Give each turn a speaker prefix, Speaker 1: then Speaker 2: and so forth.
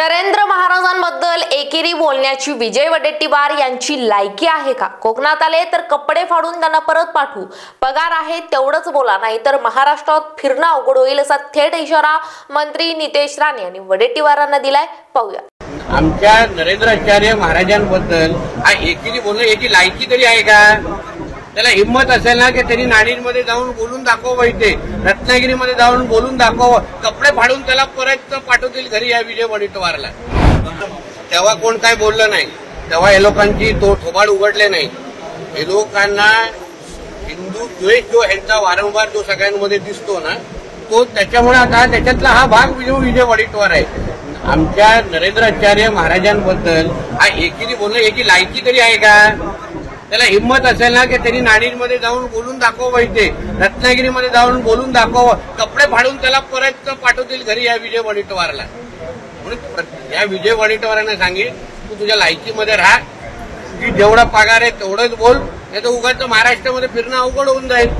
Speaker 1: नरेंद्र महाराजांबद्दल एकेरी बोलण्याची विजय वडेट्टीवार यांची लायकी आहे का? कोकणात आले तर कपडे फाडून त्यांना परत पाठवू, पगार आहे तेवढंच बोला, नाही तर महाराष्ट्रात फिरणं अवघड होईल असा थेट इशारा मंत्री नितेश राणे यांनी वडेट्टीवारांना दिलाय. पाहूया.
Speaker 2: आमच्या नरेंद्राचार्य महाराजांबद्दल एकेरी बोलणं याची लायकी तरी आहे का? त्याला हिम्मत असेल ना की त्यांनी नाणींमध्ये जाऊन बोलून दाखवावं, इथे रत्नागिरीमध्ये जाऊन बोलून दाखवावं, कपडे फाडून त्याला परत पाठवतील घरी या विजय वडेट्टीवारला. तेव्हा कोण काय बोललं नाही, तेव्हा या लोकांची थोबाड उघडले नाही. हे लोकांना हिंदू द्वेष जो यांचा वारंवार जो सगळ्यांमध्ये दिसतो ना, तो त्याच्यामुळे आता त्याच्यातला हा भाग विजय वडेट्टीवार आहे. आमच्या नरेंद्राचार्य महाराजांबद्दल एकेरी बोलणं याची लायकी तरी आहे का? त्याला हिम्मत असेल ना की त्यांनी नाणींमध्ये जाऊन बोलून दाखवावं, इथे रत्नागिरीमध्ये जाऊन बोलून दाखवावं, कपडे फाडून त्याला परत पाठवतील घरी या विजय वडेट्टीवारला. म्हणून या विजय वडेट्टीवारांना सांगेल, तू तुझ्या लायकीमध्ये राहा, की जेवढा पगार आहे तेवढंच बोल, नाही तर उगाच महाराष्ट्रामध्ये फिरणं अवघड होऊन जाईल.